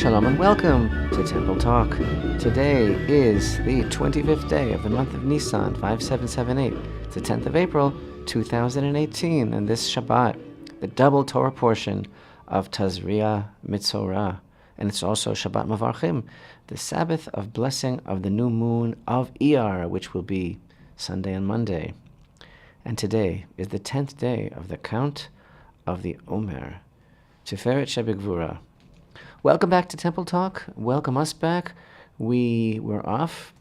Shalom and welcome to Temple Talk. Today is the 25th day of the month of Nisan, 5778. It's the 10th of April, 2018, and this Shabbat, the double Torah portion of Tazri'a-מצורע. And it's also Shabbat Mavarchim, the Sabbath of blessing of the new moon of Iyar, which will be Sunday and Monday. And today is the 10th day of the count of the Omer, Sefirat HaOmer. Welcome back to Temple Talk. Welcome us back. We were off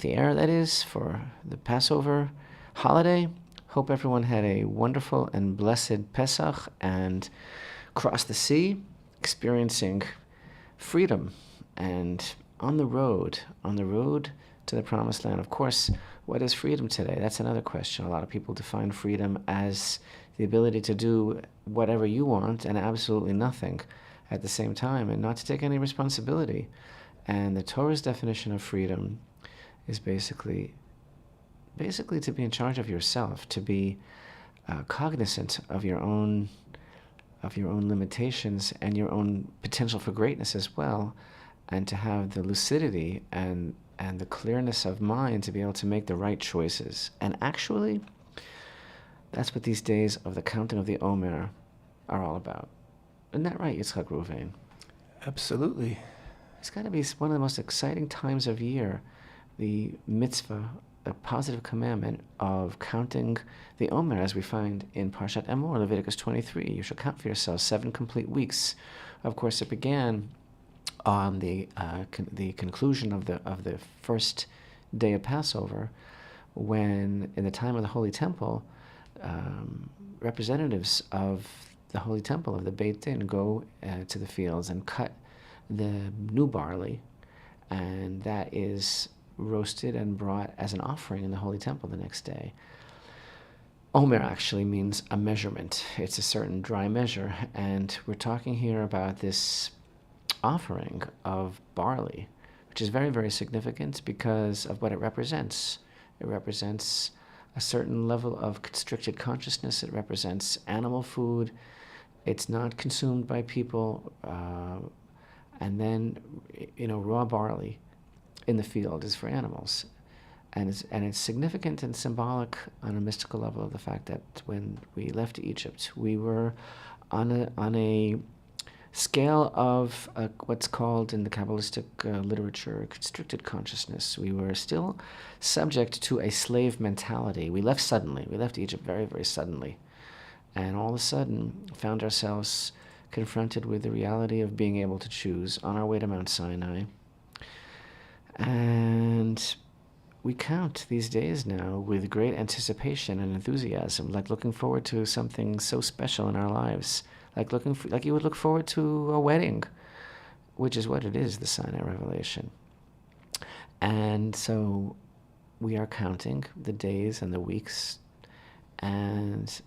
the air, that is, for the Passover holiday. Hope everyone had a wonderful and blessed Pesach and crossed the sea, experiencing freedom and on the road to the promised land. Of course, what is freedom today? That's another question. A lot of people define freedom as the ability to do whatever you want and absolutely nothing at the same time, and not to take any responsibility. And the Torah's definition of freedom is basically to be in charge of yourself, to be cognizant of your own limitations and your own potential for greatness as well, and to have the lucidity and the clearness of mind to be able to make the right choices. And actually, that's what these days of the counting of the Omer are all about. Isn't that right, Yitzchak Reuven? Absolutely. It's got to be one of the most exciting times of year, the mitzvah, a positive commandment of counting the Omer, as we find in Parshat Emor, Leviticus 23. You shall count for yourselves 7 complete weeks. Of course, it began on the conclusion of the first day of Passover, when, in the time of the Holy Temple, representatives of the Holy Temple, of the Beit Din, go to the fields and cut the new barley, and that is roasted and brought as an offering in the Holy Temple the next day. Omer actually means a measurement. It's a certain dry measure, and we're talking here about this offering of barley, which is very, very significant because of what it represents. It represents a certain level of constricted consciousness. It represents animal food. It's not consumed by people. And then, raw barley in the field is for animals. And it's significant and symbolic on a mystical level of the fact that when we left Egypt, we were on a scale of what's called in the Kabbalistic literature constricted consciousness. We were still subject to a slave mentality. We left suddenly. We left Egypt very, very suddenly. And all of a sudden found ourselves confronted with the reality of being able to choose on our way to Mount Sinai. And we count these days now with great anticipation and enthusiasm, like looking forward to something so special in our lives, like you would look forward to a wedding, which is what it is, the Sinai revelation. And so we are counting the days and the weeks, and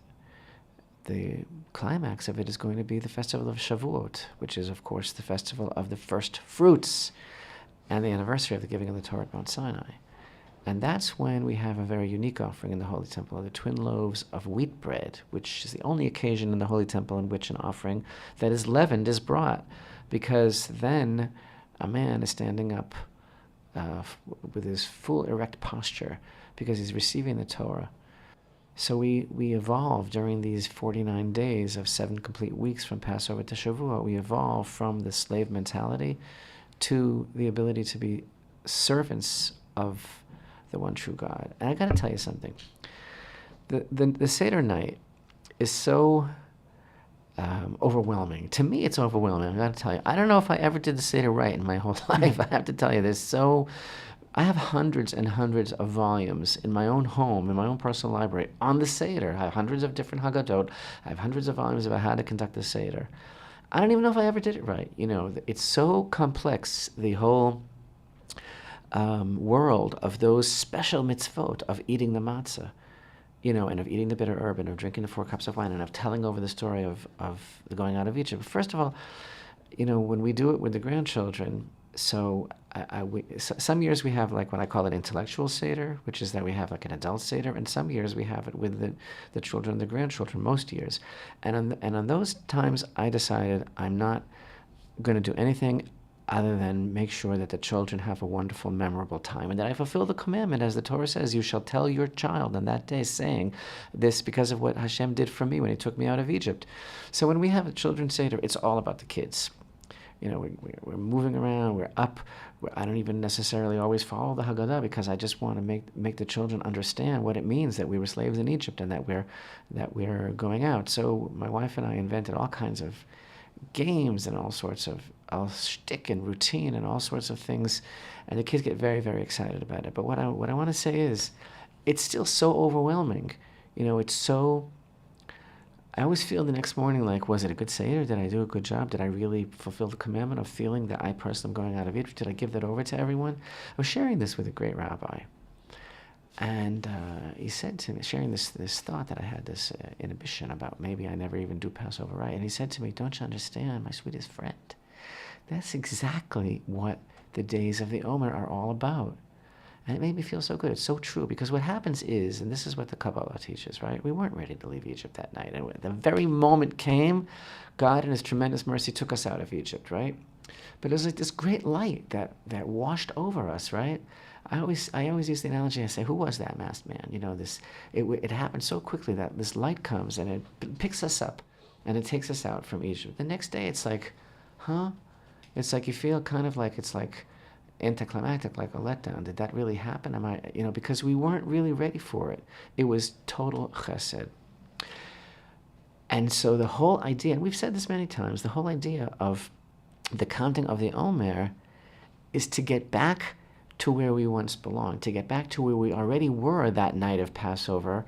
the climax of it is going to be the festival of Shavuot, which is, of course, the festival of the first fruits and the anniversary of the giving of the Torah at Mount Sinai. And that's when we have a very unique offering in the Holy Temple, the twin loaves of wheat bread, which is the only occasion in the Holy Temple in which an offering that is leavened is brought, because then a man is standing up with his full erect posture because he's receiving the Torah. So we evolve during these 49 days of 7 complete weeks from Passover to Shavuot. We evolve from the slave mentality to the ability to be servants of the one true God. And I got to tell you something. The Seder night is so overwhelming. To me, it's overwhelming. I got to tell you. I don't know if I ever did the Seder right in my whole life. I have to tell you, I have hundreds and hundreds of volumes in my own home, in my own personal library, on the Seder. I have hundreds of different Haggadot. I have hundreds of volumes about how to conduct the Seder. I don't even know if I ever did it right. It's so complex, the whole world of those special mitzvot of eating the matzah, and of eating the bitter herb, and of drinking the 4 cups of wine, and of telling over the story of the going out of Egypt. First of all, when we do it with the grandchildren, so some years we have like what I call an intellectual Seder, which is that we have like an adult Seder, and some years we have it with the children and the grandchildren, most years. And on those times I decided I'm not going to do anything other than make sure that the children have a wonderful, memorable time, and that I fulfill the commandment, as the Torah says, you shall tell your child on that day, saying this because of what Hashem did for me when he took me out of Egypt. So when we have a children's Seder, it's all about the kids. We're moving around, we're up. I don't even necessarily always follow the Haggadah because I just want to make the children understand what it means that we were slaves in Egypt and that we're going out. So my wife and I invented all kinds of games and all sorts of shtick and routine and all sorts of things, and the kids get very, very excited about it. But what I want to say is, it's still so overwhelming. It's so. I always feel the next morning like, was it a good Seder? Did I do a good job? Did I really fulfill the commandment of feeling that I personally am going out of Egypt? Did I give that over to everyone? I was sharing this with a great rabbi. And he said to me, sharing this thought that I had, this inhibition about maybe I never even do Passover right. And he said to me, don't you understand, my sweetest friend? That's exactly what the days of the Omer are all about. And it made me feel so good. It's so true, because what happens is, and this is what the Kabbalah teaches, right? We weren't ready to leave Egypt that night. And the very moment came, God in his tremendous mercy took us out of Egypt, right? But it was like this great light that washed over us, right? I always use the analogy, I say, who was that masked man? It happened so quickly that this light comes and it picks us up and it takes us out from Egypt. The next day it's like, huh? It's like you feel kind of like it's like anticlimactic, like a letdown. Did that really happen? Because we weren't really ready for it. It was total chesed. And so the whole idea, and we've said this many times, the whole idea of the counting of the Omer is to get back to where we once belonged, to get back to where we already were that night of Passover,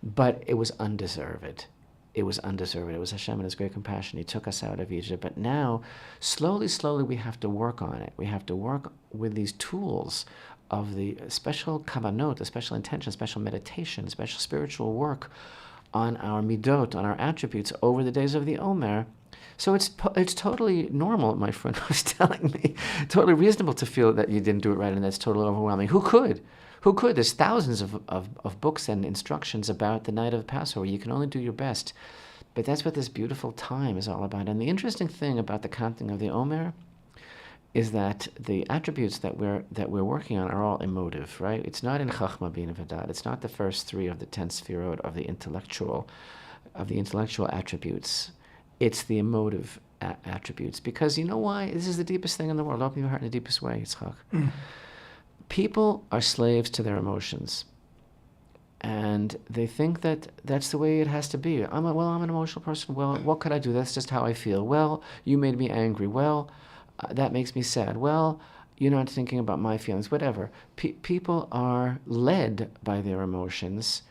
but it was undeserved. It was undeserved. It was Hashem and his great compassion. He took us out of Egypt. But now, slowly, we have to work on it. We have to work with these tools of the special kavanot, the special intention, special meditation, special spiritual work on our midot, on our attributes over the days of the Omer. So it's totally normal, my friend was telling me, totally reasonable to feel that you didn't do it right and that's totally overwhelming. Who could? There's thousands of books and instructions about the night of Passover. You can only do your best. But that's what this beautiful time is all about. And the interesting thing about the counting of the Omer is that the attributes that we're working on are all emotive, right? It's not in Chachma Bina V'dat. It's not the first three of the 10 Sefirot of the intellectual attributes. It's the emotive attributes. Because you know why? This is the deepest thing in the world. Open your heart in the deepest way, Yitzchak. People are slaves to their emotions, and they think that that's the way it has to be. I'm an emotional person. Well, what could I do? That's just how I feel. Well, you made me angry. Well, that makes me sad. Well, you're not thinking about my feelings. Whatever. People are led by their emotions,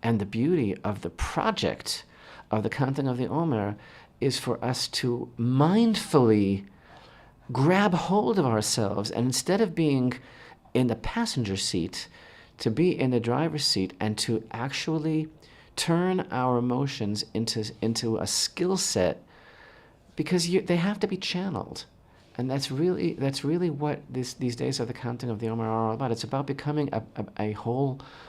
and the beauty of the project of the counting of the Omer is for us to mindfully grab hold of ourselves, and instead of being in the passenger seat, to be in the driver's seat and to actually turn our emotions into a skill set, because they have to be channeled. And that's really what these days of the counting of the Omer are all about. It's about becoming a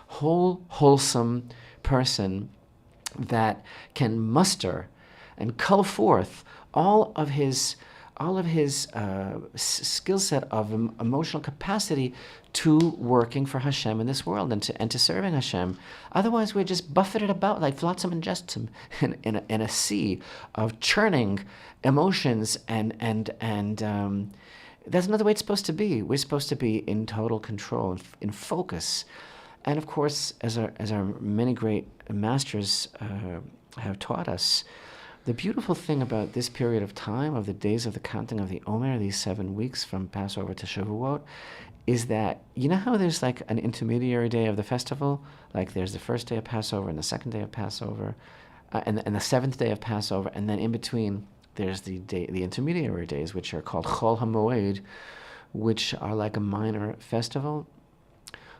wholesome person that can muster and cull forth all of his skill set of emotional capacity to working for Hashem in this world and to serving Hashem. Otherwise, we're just buffeted about like flotsam and jetsam in a sea of churning emotions, and that's not the way it's supposed to be. We're supposed to be in total control, in focus. And of course, as our many great masters have taught us, the beautiful thing about this period of time, of the days of the counting of the Omer, these 7 weeks from Passover to Shavuot, is that, you know how there's like an intermediary day of the festival? Like there's the first day of Passover and the second day of Passover, and the seventh day of Passover, and then in between there's the intermediary days, which are called Chol HaMoed, which are like a minor festival.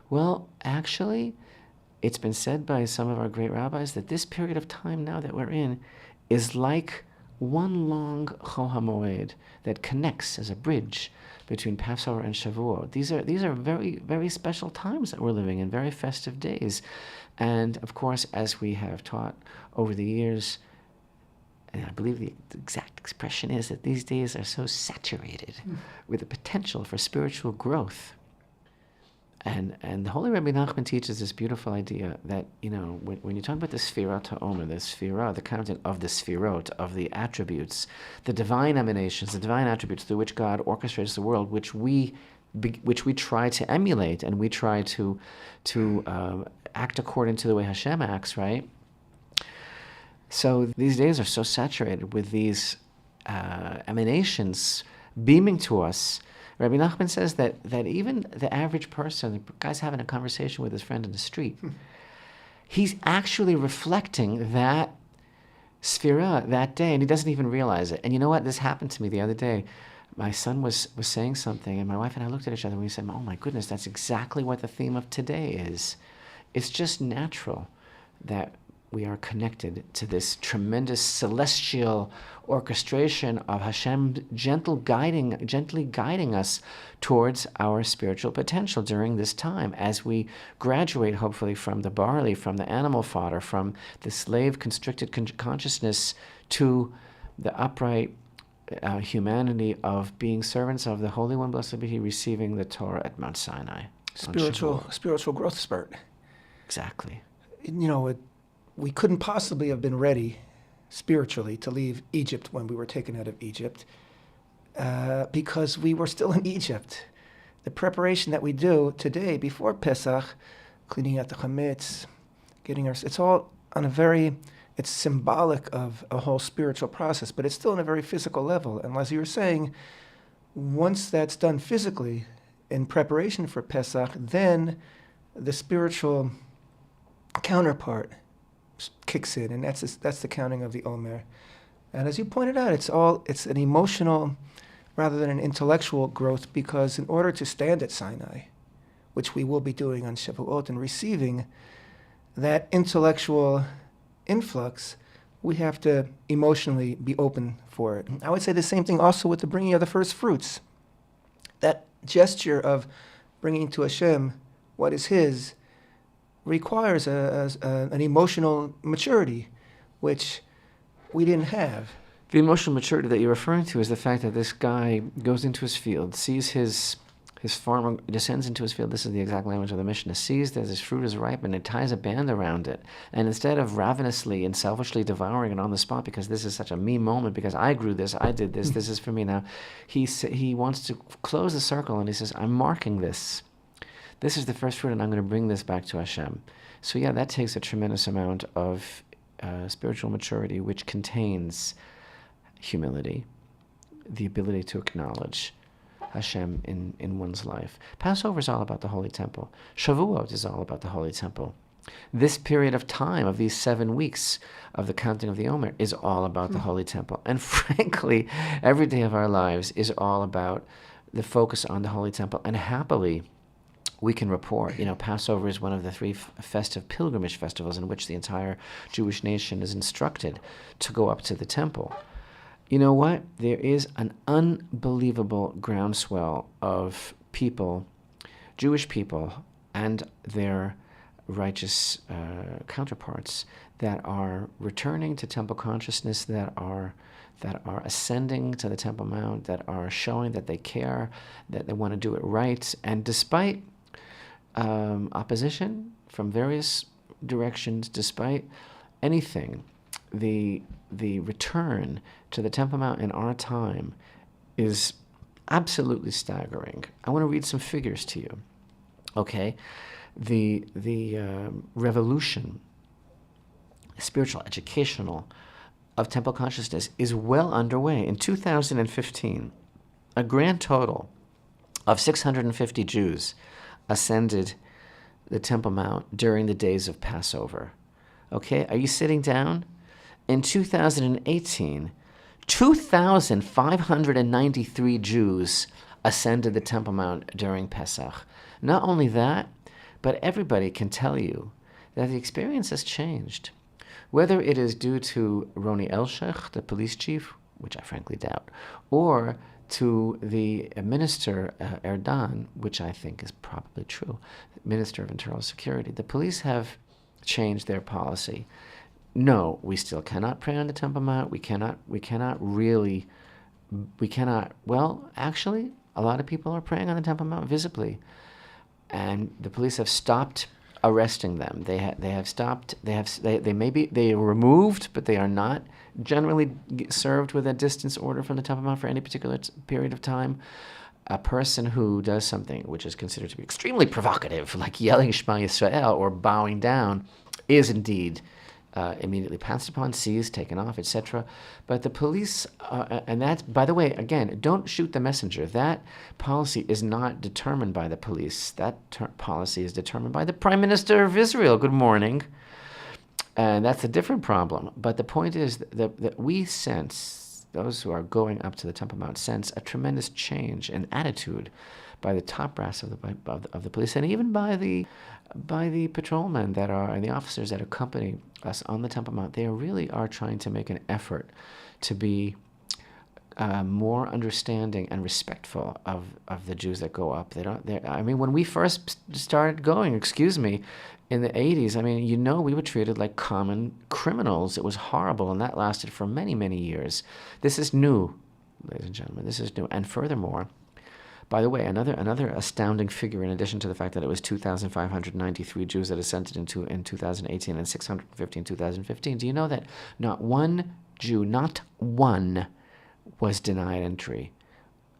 Well, actually, it's been said by some of our great rabbis that this period of time now that we're in is like one long Chol HaMoed that connects as a bridge between Passover and Shavuot. These are very, very special times that we're living in, very festive days. And of course, as we have taught over the years, And I believe the exact expression is that these days are so saturated with the potential for spiritual growth. And the Holy Rabbi Nachman teaches this beautiful idea that, when you talk about the Sefirat HaOmer, the Sefirah, the counting of the Sefirot, of the attributes, the divine emanations, the divine attributes through which God orchestrates the world, which we try to emulate, and we try to act according to the way Hashem acts, right? So these days are so saturated with these emanations beaming to us. Rabbi Nachman says that even the average person, the guy's having a conversation with his friend in the street, he's actually reflecting that Sefirah that day, and he doesn't even realize it. And you know what? This happened to me the other day. My son was saying something, and my wife and I looked at each other, and we said, oh my goodness, that's exactly what the theme of today is. It's just natural that we are connected to this tremendous celestial orchestration of Hashem gently guiding us towards our spiritual potential during this time as we graduate, hopefully, from the barley, from the animal fodder, from the slave-constricted consciousness to the upright humanity of being servants of the Holy One, blessed be He, receiving the Torah at Mount Sinai. Spiritual growth spurt. Exactly. We couldn't possibly have been ready spiritually to leave Egypt when we were taken out of Egypt because we were still in Egypt. The preparation that we do today before Pesach, cleaning out the chametz, it's all on it's symbolic of a whole spiritual process, but it's still on a very physical level. And as you were saying, once that's done physically in preparation for Pesach, then the spiritual counterpart kicks in, and that's the counting of the Omer. And as you pointed out, it's an emotional rather than an intellectual growth, because in order to stand at Sinai, which we will be doing on Shavuot and receiving that intellectual influx, we have to emotionally be open for it. I would say the same thing also with the bringing of the first fruits. That gesture of bringing to Hashem what is His requires an emotional maturity, which we didn't have. The emotional maturity that you're referring to is the fact that this guy goes into his field, sees his farmer, descends into his field, this is the exact language of the Mishnah, sees that his fruit is ripe and it ties a band around it. And instead of ravenously and selfishly devouring it on the spot because this is such a me moment, because I grew this, I did this, this is for me now, he wants to close the circle and he says, I'm marking this. This is the first fruit, and I'm going to bring this back to Hashem. So yeah, that takes a tremendous amount of spiritual maturity, which contains humility, the ability to acknowledge Hashem in one's life. Passover is all about the Holy Temple. Shavuot is all about the Holy Temple. This period of time, of these 7 weeks of the counting of the Omer, is all about the Holy Temple. And frankly, every day of our lives is all about the focus on the Holy Temple. And happily, we can report, Passover is one of the 3 festive pilgrimage festivals in which the entire Jewish nation is instructed to go up to the temple. You know what? There is an unbelievable groundswell of people, Jewish people, and their righteous counterparts that are returning to temple consciousness, that are ascending to the Temple Mount, that are showing that they care, that they want to do it right, and despite opposition from various directions, despite anything, the return to the Temple Mount in our time is absolutely staggering. I want to read some figures to you. Okay, the revolution, spiritual, educational, of temple consciousness is well underway. In 2015, a grand total of 650 Jews ascended the Temple Mount during the days of Passover. Okay, are you sitting down? In 2018, 2,593 Jews ascended the Temple Mount during Pesach. Not only that, but everybody can tell you that the experience has changed. Whether it is due to Roni Elshech, the police chief, which I frankly doubt, or to the minister, Erdan, which I think is probably true, Minister of Internal Security, the police have changed their policy. no, we still cannot pray on the Temple Mount. Well, actually, a lot of people are praying on the Temple Mount visibly. And the police have stopped arresting them. They are removed, but they are not generally served with a distance order from the Temple Mount for any particular period of time. A person who does something which is considered to be extremely provocative, like yelling Shema Yisrael or bowing down, is indeed immediately pounced upon, seized, taken off, etc. But the police, and that, by the way, again, don't shoot the messenger. That policy is not determined by the police. That policy is determined by the Prime Minister of Israel. Good morning. And that's a different problem. But the point is that we sense, those who are going up to the Temple Mount sense a tremendous change in attitude by the top brass of the police, and even by the patrolmen that are, and the officers that accompany us on the Temple Mount. They really are trying to make an effort to be more understanding and respectful of the Jews that go up. When we first started going, in the 80s, we were treated like common criminals. It was horrible, and that lasted for many, many years. This is new, ladies and gentlemen. This is new. And furthermore, by the way, another astounding figure, in addition to the fact that it was 2,593 Jews that assented in 2018 and 650 in 2015, do you know that not one Jew, not one, was denied entry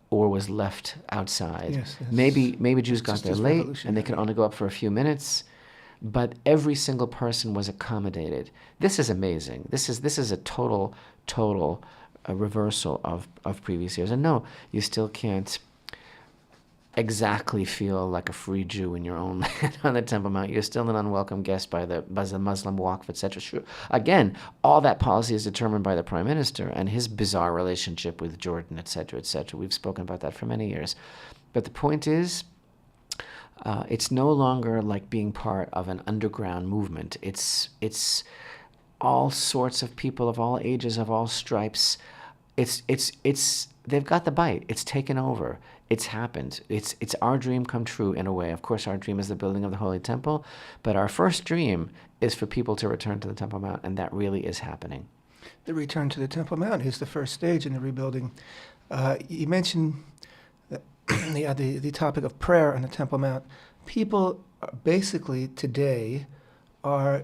or was left outside? Yes, maybe Jews got there late and they could only go up for a few minutes, but every single person was accommodated. This is amazing. This is a total reversal of previous years. And no, you still can't exactly feel like a free Jew in your own land on the Temple Mount. You're still an unwelcome guest by the Muslim Waqf, etc. Sure. Again, all that policy is determined by the Prime Minister and his bizarre relationship with Jordan, etc., etc. We've spoken about that for many years. But the point is, it's no longer like being part of an underground movement. It's all sorts of people of all ages, of all stripes. They've got the bite. It's taken over. It's happened. It's our dream come true in a way. Of course, our dream is the building of the Holy Temple, but our first dream is for people to return to the Temple Mount, and that really is happening. The return to the Temple Mount is the first stage in the rebuilding. You mentioned the topic of prayer on the Temple Mount. People basically today are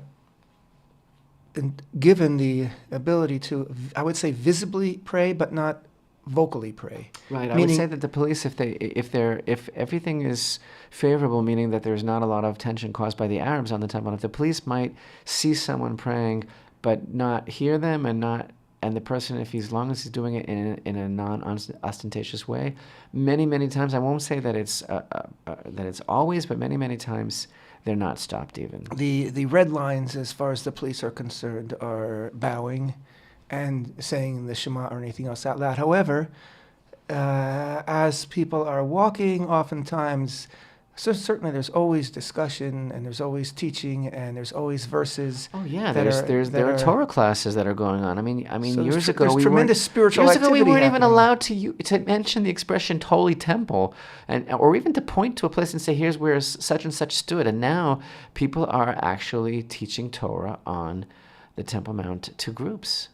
given the ability to, I would say, visibly pray, but not vocally pray. Right. I would say that the police, if everything is favorable, meaning that there's not a lot of tension caused by the Arabs on the Temple, if the police might see someone praying but not hear them, and the person, as long as he's doing it in a non-ostentatious way, many times, I won't say that it's always, but many times they're not stopped even. The red lines, as far as the police are concerned, are bowing and saying the Shema or anything else out loud. However, as people are walking, oftentimes, so certainly there's always discussion, and there's always teaching, and there's always verses. Oh yeah, there are Torah classes that are going on. So years ago we weren't even allowed to mention the expression Holy Temple, or even to point to a place and say, here's where such and such stood. And now people are actually teaching Torah on the Temple Mount to groups.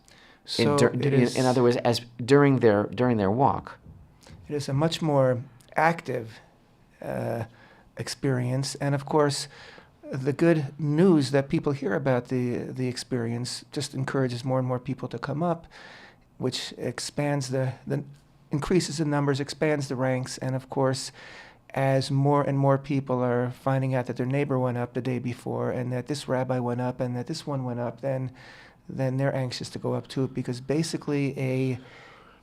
So in other words, as during their walk. It is a much more active experience, and of course, the good news that people hear about the experience just encourages more and more people to come up, which expands increases the numbers, expands the ranks, and of course, as more and more people are finding out that their neighbor went up the day before, and that this rabbi went up, and that this one went up, then they're anxious to go up too, because basically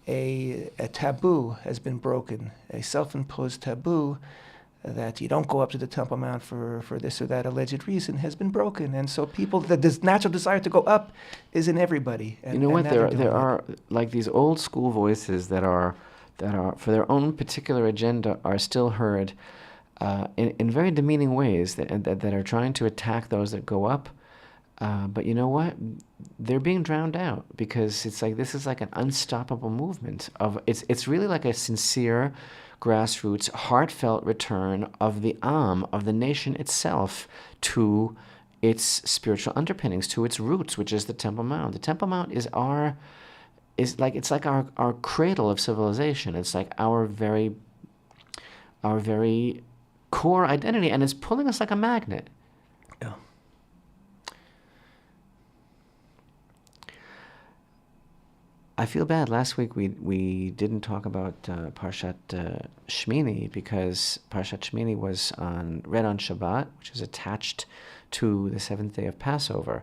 a taboo has been broken, a self-imposed taboo that you don't go up to the Temple Mount for this or that alleged reason has been broken. And so the natural desire to go up is in everybody. And, you know what? There are like these old school voices that are for their own particular agenda are still heard in very demeaning ways that are trying to attack those that go up. But you know what? They're being drowned out, because it's like this is like an unstoppable movement it's really like a sincere, grassroots, heartfelt return of the Am, of the nation itself, to its spiritual underpinnings, to its roots, which is the Temple Mount. The Temple Mount is our cradle of civilization. It's like our very core identity, and it's pulling us like a magnet. Yeah. I feel bad. Last week we didn't talk about Parshat Shmini, because Parshat Shmini was read on Shabbat, which is attached to the seventh day of Passover.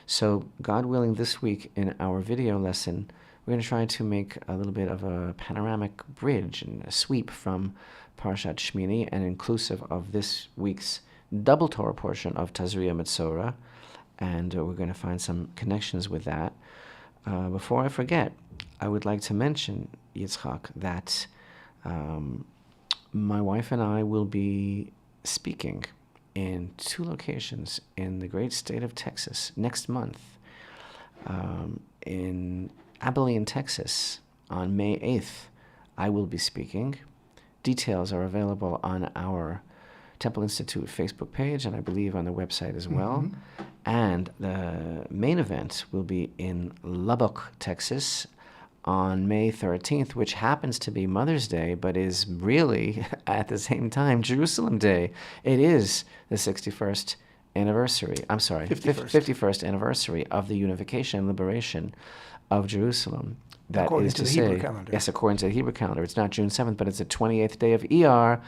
So, God willing, this week in our video lesson, we're going to try to make a little bit of a panoramic bridge and a sweep from Parshat Shmini, and inclusive of this week's double Torah portion of Tazriya-מצורע, and we're going to find some connections with that. Before I forget, I would like to mention, Yitzchak, that my wife and I will be speaking in 2 locations in the great state of Texas next month. In Abilene, Texas, on May 8th, I will be speaking. Details are available on our Temple Institute Facebook page, and I believe on the website as well. Mm-hmm. And the main event will be in Lubbock, Texas, on May 13th, which happens to be Mother's Day, but is really, at the same time, Jerusalem Day. It is the 51st anniversary, 51st anniversary of the unification and liberation of Jerusalem. That according is to to the say, Hebrew calendar. Yes, according to the Hebrew calendar. It's not June 7th, but it's the 28th day of ER,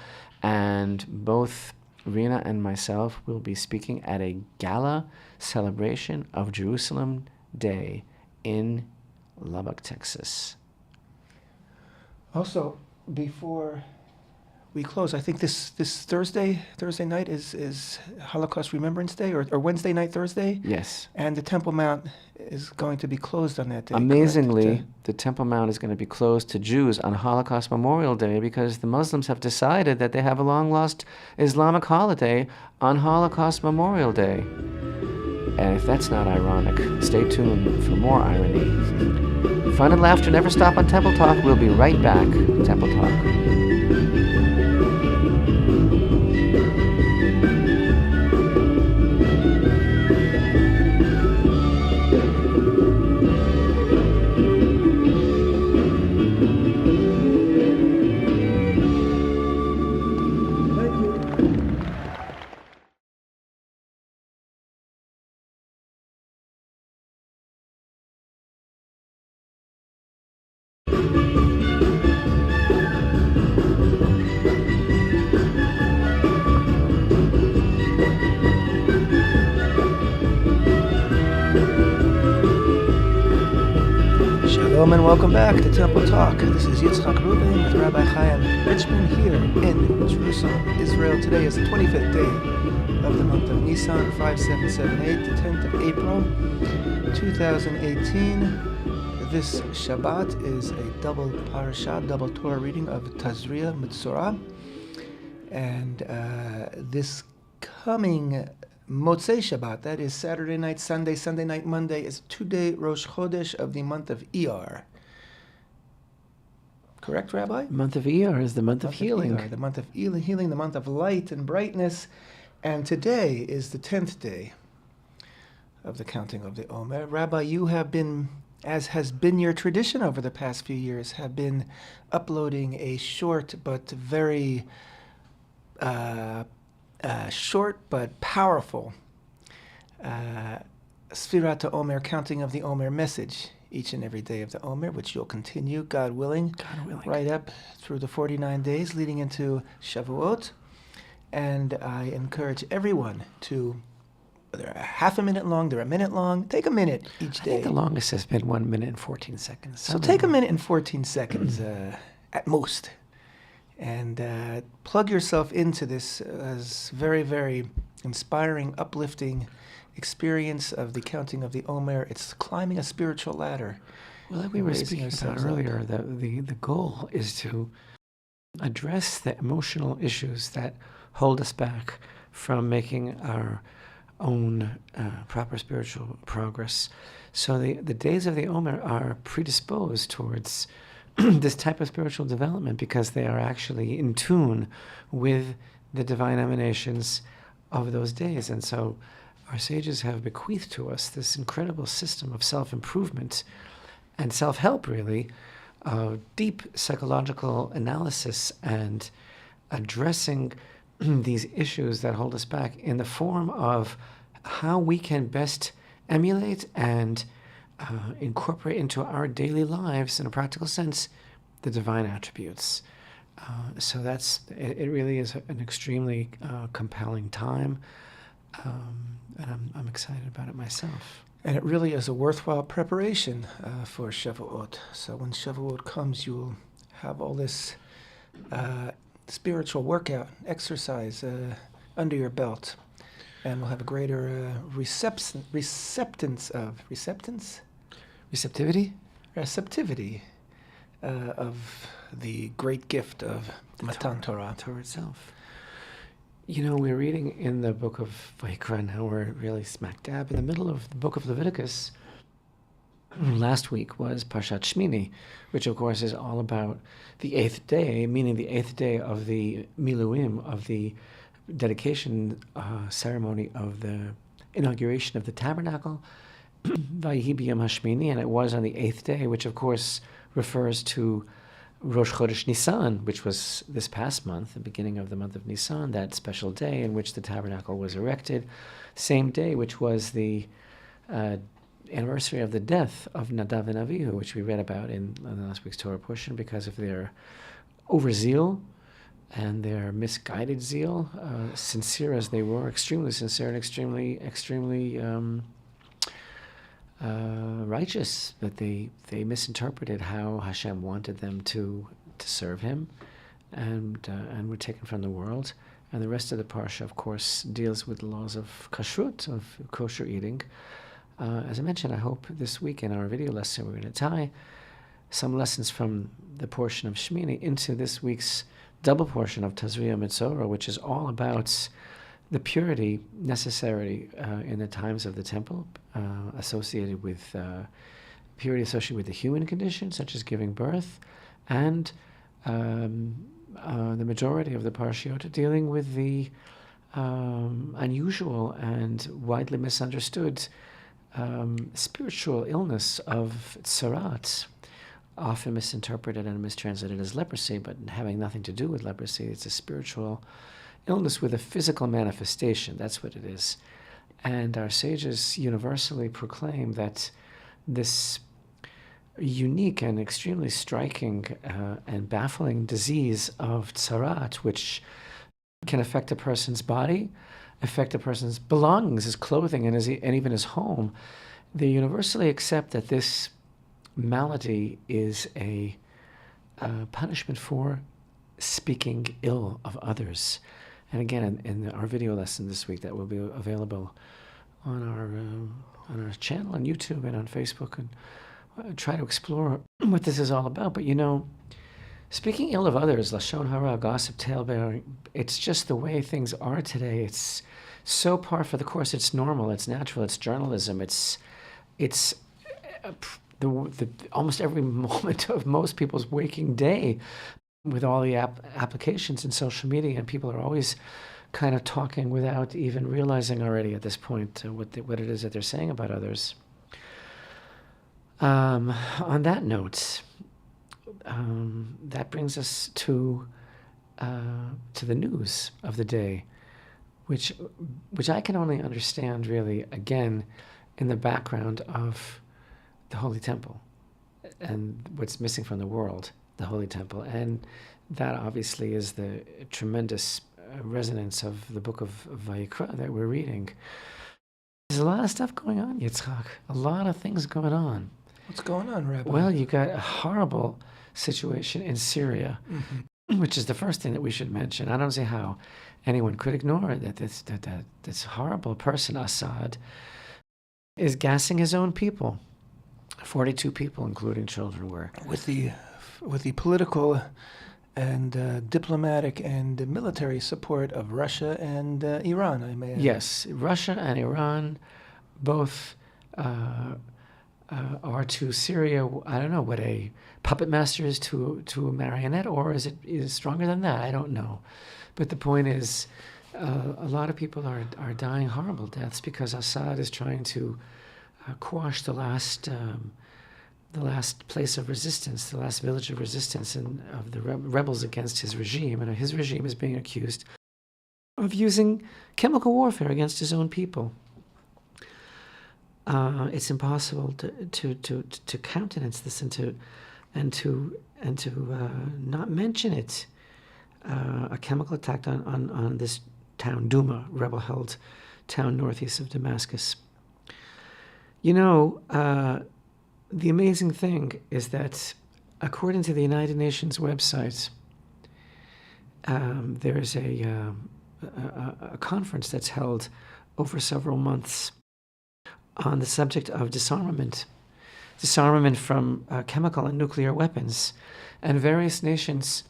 and both Rena and myself will be speaking at a gala celebration of Jerusalem Day in Lubbock, Texas. Also, before we close, I think this Thursday night is Holocaust Remembrance Day, or Wednesday night, Thursday? Yes. And the Temple Mount is going to be closed on that day. Amazingly, the Temple Mount is going to be closed to Jews on Holocaust Memorial Day, because the Muslims have decided that they have a long-lost Islamic holiday on Holocaust Memorial Day. And if that's not ironic, stay tuned for more irony. Fun and laughter never stop on Temple Talk. We'll be right back. Temple Talk. Shalom and welcome back to Temple Talk. This is Yitzchak Reuven with Rabbi Chaim Richman here in Jerusalem, Israel. Today is the 25th day of the month of Nisan, 5778, the 10th of April, 2018. This Shabbat is a double parasha, double Torah reading of Tazriya-מצורע. And this coming Motzei Shabbat, that is Saturday night, Sunday night, Monday, is 2-day Rosh Chodesh of the month of Iyar. Correct, Rabbi? The month of Iyar is the month of healing. Iyar, the month of healing, the month of light and brightness. And today is the 10th day of the counting of the Omer. Rabbi, you have been, as has been your tradition over the past few years, have been uploading a short but very short but powerful Sefirat HaOmer, counting of the Omer message each and every day of the Omer, which you'll continue, God willing, right up through the 49 days leading into Shavuot. And I encourage everyone to, they're a half a minute long, they're a minute long, take a minute each day. I think the longest has been 1 minute and 14 seconds. So take a minute and 14 seconds at most. And plug yourself into this very, very inspiring, uplifting experience of the counting of the Omer. It's climbing a spiritual ladder. Well, like we were speaking about earlier, the goal is to address the emotional issues that hold us back from making our own proper spiritual progress. So the days of the Omer are predisposed towards this type of spiritual development, because they are actually in tune with the divine emanations of those days. And so our sages have bequeathed to us this incredible system of self-improvement and self-help, really, deep psychological analysis and addressing these issues that hold us back in the form of how we can best emulate and incorporate into our daily lives, in a practical sense, the divine attributes. So it really is an extremely compelling time, and I'm excited about it myself. And it really is a worthwhile preparation for Shavuot. So when Shavuot comes, you'll have all this spiritual workout, exercise under your belt, and we'll have a greater receptivity of the great gift of Matan Torah. Torah itself. You know, we're reading in the book of Vayikra, now we're really smack dab in the middle of the book of Leviticus. Last week was Parshat Shmini, which of course is all about the 8th day, meaning the 8th day of the Miluim, of the dedication ceremony of the inauguration of the tabernacle, Vayihi b'yom hashmini, and it was on the 8th day, which of course refers to Rosh Chodesh Nisan, which was this past month, the beginning of the month of Nisan, that special day in which the tabernacle was erected. Same day, which was the anniversary of the death of Nadav and Avihu, which we read about in last week's Torah portion, because of their overzeal and their misguided zeal, sincere as they were, extremely sincere and extremely righteous, that they misinterpreted how Hashem wanted them to serve Him, and were taken from the world. And the rest of the parsha, of course, deals with the laws of kashrut, of kosher eating. As I mentioned, I hope this week in our video lesson we're going to tie some lessons from the portion of Shmini into this week's double portion of Tazriya-מצורע, which is all about the purity necessary in the times of the temple, associated with purity associated with the human condition, such as giving birth, and the majority of the parshiot dealing with the unusual and widely misunderstood spiritual illness of tzarat, often misinterpreted and mistranslated as leprosy, but having nothing to do with leprosy. It's a spiritual illness with a physical manifestation. That's what it is. And our sages universally proclaim that this unique and extremely striking and baffling disease of tzarat, which can affect a person's body, affect a person's belongings, his clothing, and even his home, they universally accept that this malady is a punishment for speaking ill of others. And again, in our video lesson this week that will be available on our channel on YouTube and on Facebook, and try to explore what this is all about. But you know, speaking ill of others, lashon hara, gossip, talebearing, it's just the way things are today. It's so par for the course. It's normal. It's natural. It's journalism. It's the almost every moment of most people's waking day, with all the applications in social media, and people are always kind of talking without even realizing already at this point what it is that they're saying about others. On that note, that brings us to the news of the day, which I can only understand really, again, in the background of the Holy Temple and what's missing from the world, the Holy Temple. And that obviously is the tremendous resonance of the book of Vayikra that we're reading. There's a lot of stuff going on, Yitzchak. A lot of things going on. What's going on, Rabbi? Well, you got a horrible situation in Syria, which is the first thing that we should mention. I don't see how anyone could ignore it, that this horrible person, Assad, is gassing his own people. 42 people, including children, were. With the political and diplomatic and military support of Russia and Iran, I may add. Yes, Russia and Iran both are to Syria, I don't know, what a puppet master is to a marionette, or is it stronger than that? I don't know. But the point is A lot of people are dying horrible deaths because Assad is trying to quash the last place of resistance, the last village of resistance of the rebels against his regime. And his regime is being accused of using chemical warfare against his own people. It's impossible to countenance this and to not mention it. A chemical attack on this town, Duma, rebel-held town northeast of Damascus. You know, the amazing thing is that, according to the United Nations website, there is a conference that's held over several months on the subject of disarmament from chemical and nuclear weapons, and various nations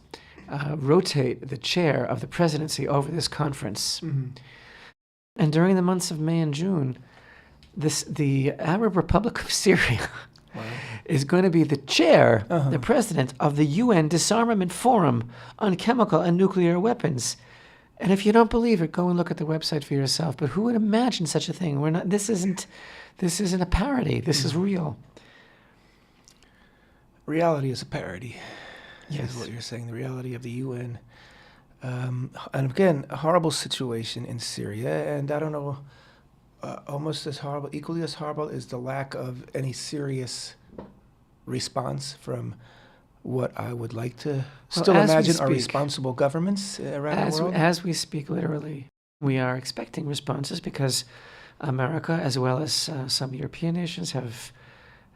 rotate the chair of the presidency over this conference. Mm-hmm. And during the months of May and June, the Arab Republic of Syria is going to be the chair, the president of the UN Disarmament Forum on Chemical and Nuclear Weapons. And if you don't believe it, go and look at the website for yourself. But who would imagine such a thing? This isn't a parody. This is real. Reality is a parody. Yes. Is what you're saying. The reality of the UN. And again, a horrible situation in Syria. And I don't know, almost as horrible, equally as horrible is the lack of any serious response from what I would like to still imagine are responsible governments around the world. As we speak, literally, we are expecting responses because America, as well as some European nations, have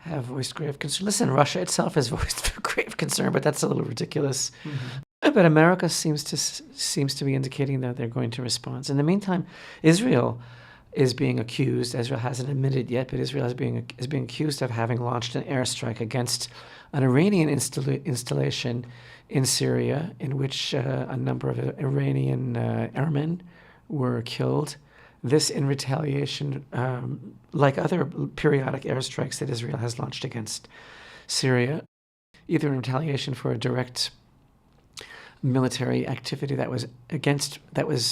voiced grave concern. Listen, Russia itself has voiced grave concern, but that's a little ridiculous. Mm-hmm. But America seems to be indicating that they're going to respond. In the meantime, Israel is being accused. Israel hasn't admitted yet, but Israel is being accused of having launched an airstrike against an Iranian installation in Syria, in which a number of Iranian airmen were killed. This in retaliation, like other periodic airstrikes that Israel has launched against Syria, either in retaliation for a direct military activity that was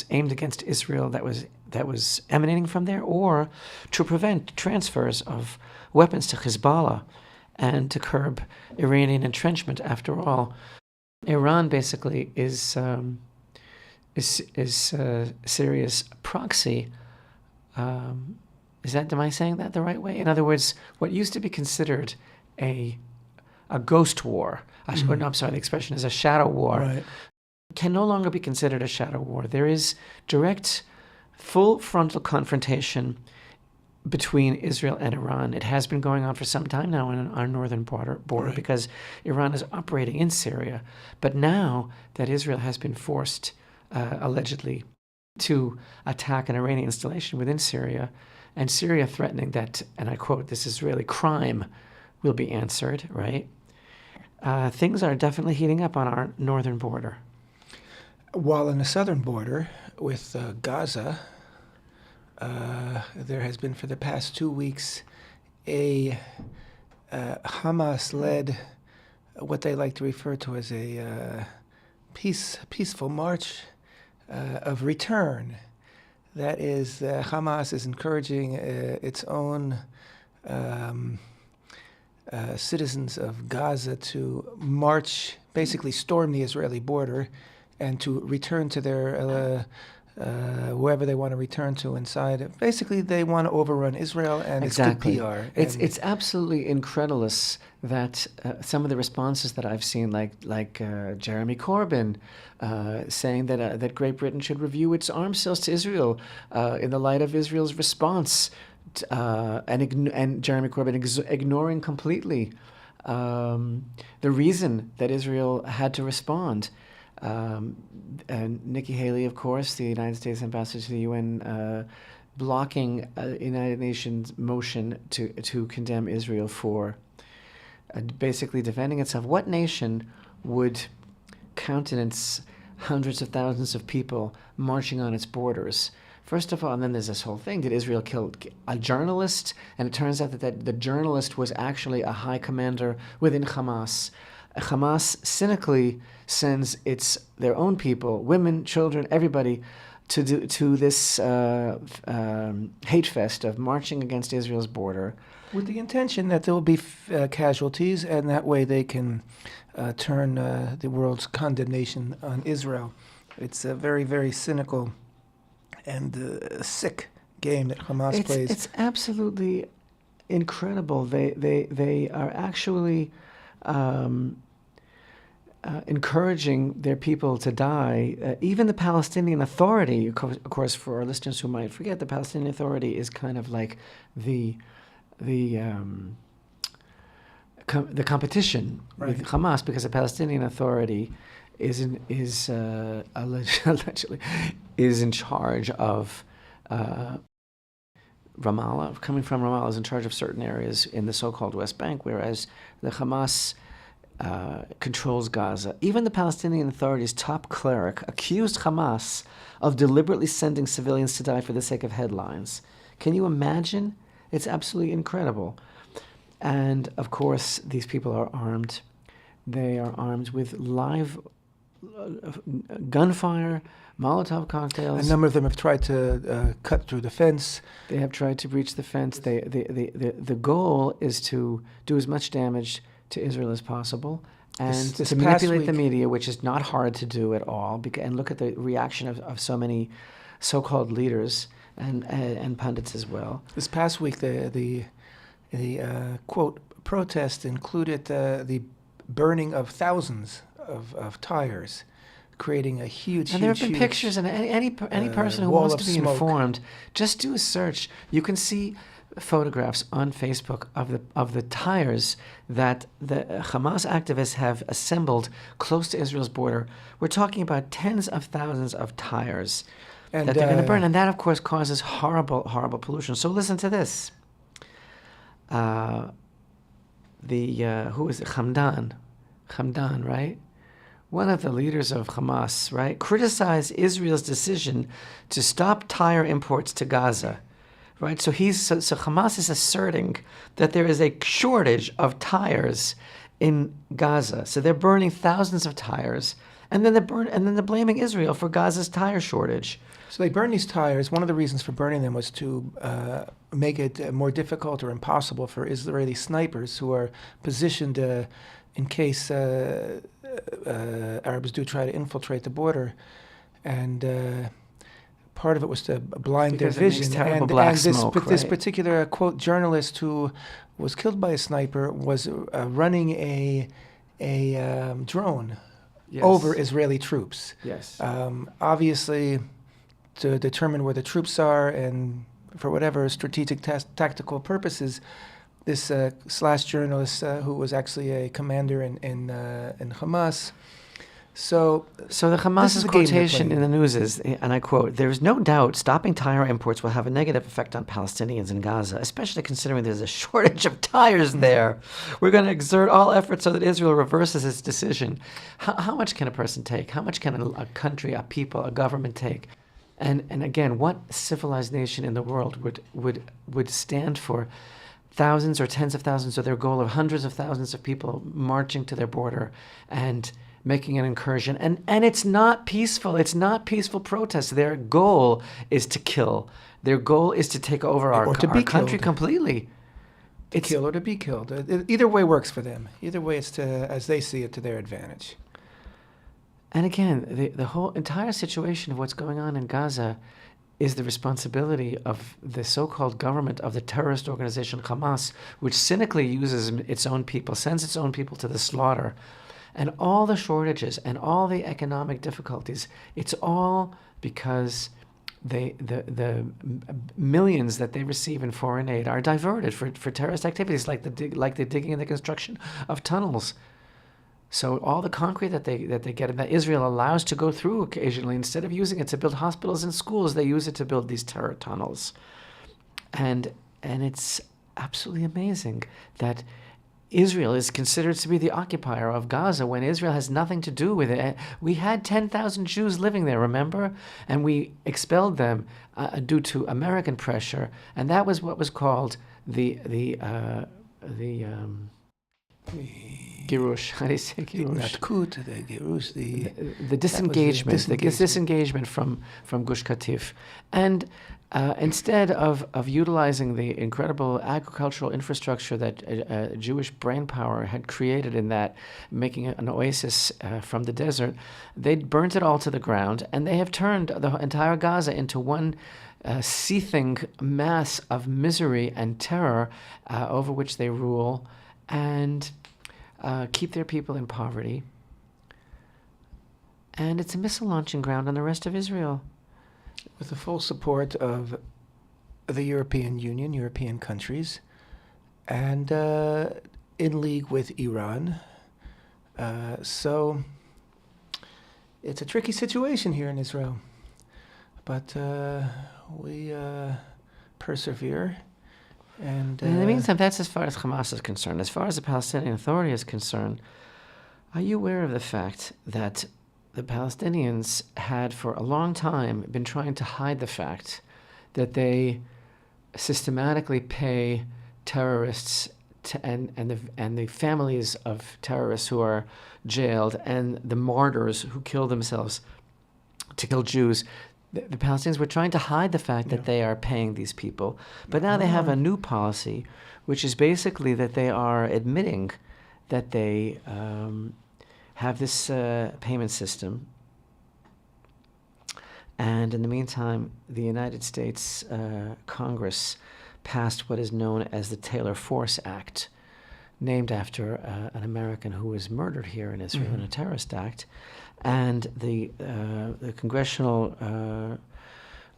aimed against Israel, that was emanating from there, or to prevent transfers of weapons to Hezbollah and to curb Iranian entrenchment. After all, Iran basically is Syria's proxy. Am I saying that the right way? In other words, what used to be considered a ghost war, the expression is a shadow war, right, can no longer be considered a shadow war. There is direct, full frontal confrontation between Israel and Iran. It has been going on for some time now on our northern border right, because Iran is operating in Syria. But now that Israel has been forced, allegedly, to attack an Iranian installation within Syria, and Syria threatening that, and I quote, "this Israeli crime will be answered," right? Things are definitely heating up on our northern border. While on the southern border with Gaza, there has been for the past 2 weeks a Hamas-led, what they like to refer to as a peaceful march of return. That is, Hamas is encouraging its own citizens of Gaza to march, basically storm the Israeli border, and to return to their wherever they want to return to inside. Basically, they want to overrun Israel, and exactly. It's good PR. It's absolutely incredulous that some of the responses that I've seen, like Jeremy Corbyn saying that Great Britain should review its arms sales to Israel in the light of Israel's response, and Jeremy Corbyn ignoring completely the reason that Israel had to respond. And Nikki Haley, of course, the United States ambassador to the UN, blocking United Nations motion to condemn Israel for basically defending itself. What nation would countenance hundreds of thousands of people marching on its borders? First of all, and then there's this whole thing, did Israel kill a journalist? And it turns out that the journalist was actually a high commander within Hamas. Hamas cynically sends their own people, women, children, everybody, to this hate fest of marching against Israel's border. With the intention that there will be casualties, and that way they can turn the world's condemnation on Israel. It's a very, very cynical and sick game that Hamas plays. It's absolutely incredible. They are actually encouraging their people to die. Even the Palestinian Authority, of course, for our listeners who might forget, the Palestinian Authority is kind of like the competition with Hamas, because the Palestinian Authority allegedly is in charge of Ramallah, coming from Ramallah, is in charge of certain areas in the so-called West Bank, whereas the Hamas controls Gaza. Even the Palestinian Authority's top cleric accused Hamas of deliberately sending civilians to die for the sake of headlines. Can you imagine? It's absolutely incredible. And of course, these people are armed. They are armed with live gunfire, Molotov cocktails. A number of them have tried to cut through the fence. They have tried to breach the fence. The goal is to do as much damage to Israel as possible, and this to manipulate the media, which is not hard to do at all. And look at the reaction of so many so-called leaders and pundits as well. This past week, the quote protest included the burning of thousands of tires, creating a huge. And there have been pictures, and any person who wants to be informed, just do a search. You can see photographs on Facebook of the tires that the Hamas activists have assembled close to Israel's border. We're talking about tens of thousands of tires that they're going to burn, and that, of course, causes horrible, horrible pollution. So listen to this. Who is it? Hamdan, right? One of the leaders of Hamas, right, criticized Israel's decision to stop tire imports to Gaza, right? So Hamas is asserting that there is a shortage of tires in Gaza. So they're burning thousands of tires, and then they're blaming Israel for Gaza's tire shortage. So they burn these tires. One of the reasons for burning them was to make it more difficult or impossible for Israeli snipers who are positioned in case Arabs do try to infiltrate the border. And part of it was to blind their vision. This particular, quote, journalist who was killed by a sniper was running a drone over Israeli troops. Yes. Obviously, to determine where the troops are and for whatever strategic tactical purposes, this slash journalist who was actually a commander in Hamas. So the Hamas's quotation in the news is, and I quote, "There is no doubt stopping tire imports will have a negative effect on Palestinians in Gaza, especially considering there's a shortage of tires there. We're going to exert all efforts so that Israel reverses its decision." How much can a person take? How much can a country, a people, a government take? And again, what civilized nation in the world would stand for thousands or tens of thousands, or their goal of hundreds of thousands of people marching to their border and making an incursion? And it's not peaceful. It's not peaceful protest. Their goal is to kill. Their goal is to take over our country completely. To kill or to be killed. Either way works for them. Either way, it's as they see it, to their advantage. And again, the whole entire situation of what's going on in Gaza is the responsibility of the so-called government of the terrorist organization Hamas, which cynically uses its own people, sends its own people to the slaughter. And all the shortages and all the economic difficulties, it's all because the millions that they receive in foreign aid are diverted for terrorist activities, like the digging and the construction of tunnels. So all the concrete that they get and that Israel allows to go through occasionally, instead of using it to build hospitals and schools, they use it to build these terror tunnels. And it's absolutely amazing that Israel is considered to be the occupier of Gaza when Israel has nothing to do with it. We had 10,000 Jews living there, remember? And we expelled them due to American pressure, and that was what was called the Girush. How do you say Girush? Natkut, the Girush, The disengagement, disengagement. disengagement from Gush Katif. And instead of utilizing the incredible agricultural infrastructure that Jewish brainpower had created in that, making an oasis from the desert, they burnt it all to the ground, and they have turned the entire Gaza into one seething mass of misery and terror over which they rule and keep their people in poverty. And it's a missile launching ground on the rest of Israel. With the full support of the European Union, European countries, and in league with Iran. So it's a tricky situation here in Israel. But we persevere. And in the meantime, that's as far as Hamas is concerned. As far as the Palestinian Authority is concerned, are you aware of the fact that the Palestinians had for a long time been trying to hide the fact that they systematically pay terrorists and the families of terrorists who are jailed and the martyrs who kill themselves to kill Jews? The Palestinians were trying to hide the fact that they are paying these people. But now they have a new policy, which is basically that they are admitting that they have this payment system. And in the meantime, the United States Congress passed what is known as the Taylor Force Act, named after an American who was murdered here in Israel in a terrorist act. And the congressional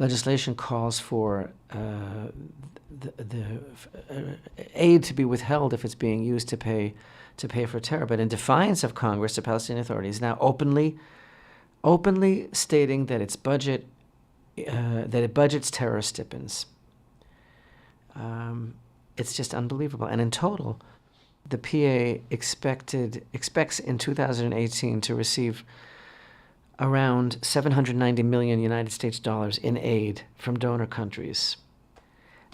legislation calls for the aid to be withheld if it's being used to pay for terror. But in defiance of Congress, the Palestinian Authority is now openly stating that its budget that it budgets terror stipends. It's just unbelievable. And in total, the PA expects in 2018 to receive around 790 million United States dollars in aid from donor countries.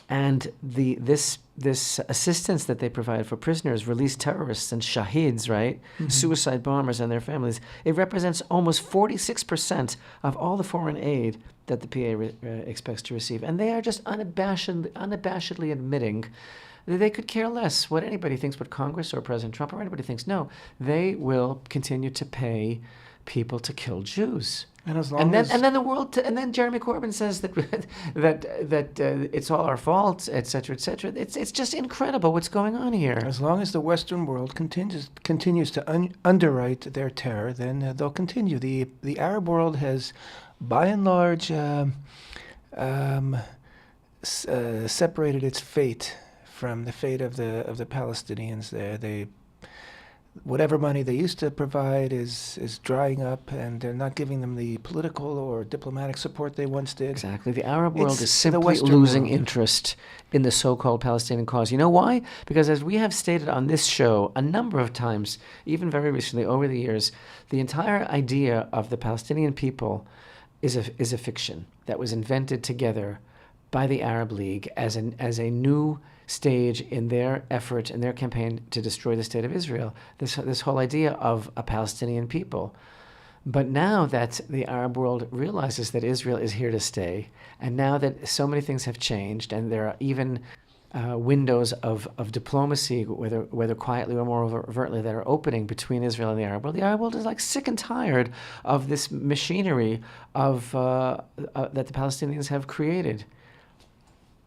And this assistance that they provide for prisoners, released terrorists and shaheeds, right? Suicide bombers and their families, it represents almost 46% of all the foreign aid that the PA expects to receive. And they are just unabashedly admitting that they could care less what anybody thinks, what Congress or President Trump or anybody thinks. No, they will continue to pay people to kill Jews. And then Jeremy Corbyn says that it's all our fault, et cetera, et cetera. It's just incredible what's going on here. As long as the Western world continues to underwrite their terror, then they'll continue. The Arab world has, by and large, separated its fate from the fate of the Palestinians. They whatever money they used to provide is drying up, and they're not giving them the political or diplomatic support they once did. Exactly. The Arab world is simply losing interest in the so-called Palestinian cause. You know why? Because as we have stated on this show a number of times, even very recently over the years, the entire idea of the Palestinian people is a fiction that was invented together by the Arab League as a new stage in their effort, in their campaign to destroy the state of Israel, this whole idea of a Palestinian people. But now that the Arab world realizes that Israel is here to stay, and now that so many things have changed, and there are even windows of diplomacy, whether quietly or more overtly, that are opening between Israel and the Arab world is like sick and tired of this machinery of that the Palestinians have created.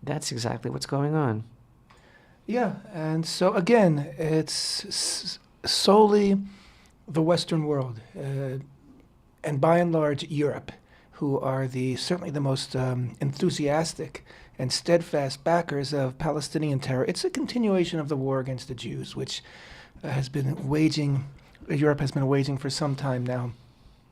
That's exactly what's going on. Yeah, and so again, it's solely the Western world, and by and large Europe, who are certainly the most enthusiastic and steadfast backers of Palestinian terror. It's a continuation of the war against the Jews, which Europe has been waging for some time now.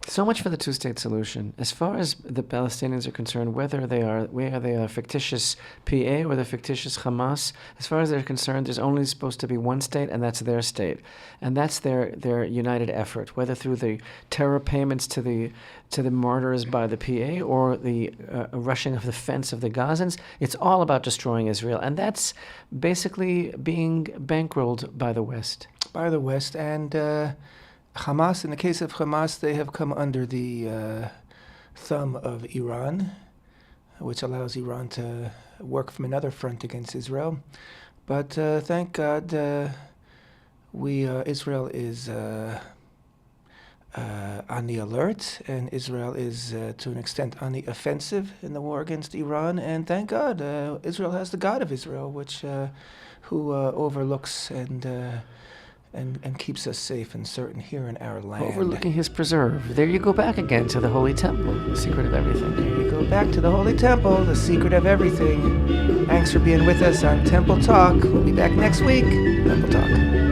So much for the two-state solution. As far as the Palestinians are concerned, whether they are fictitious PA or the fictitious Hamas, as far as they're concerned, there's only supposed to be one state, and that's their state. And that's their united effort, whether through the terror payments to the martyrs by the PA or the rushing of the fence of the Gazans. It's all about destroying Israel. And that's basically being bankrolled by the West. by the West, and Hamas, in the case of Hamas, they have come under the thumb of Iran, which allows Iran to work from another front against Israel. But thank God, Israel is on the alert, and Israel is, to an extent, on the offensive in the war against Iran. And thank God, Israel has the God of Israel, who overlooks and keeps us safe and certain here in our land. Overlooking his preserve. There you go back again to the Holy Temple, the secret of everything. There you go back to the Holy Temple, the secret of everything. Thanks for being with us on Temple Talk. We'll be back next week. Temple Talk.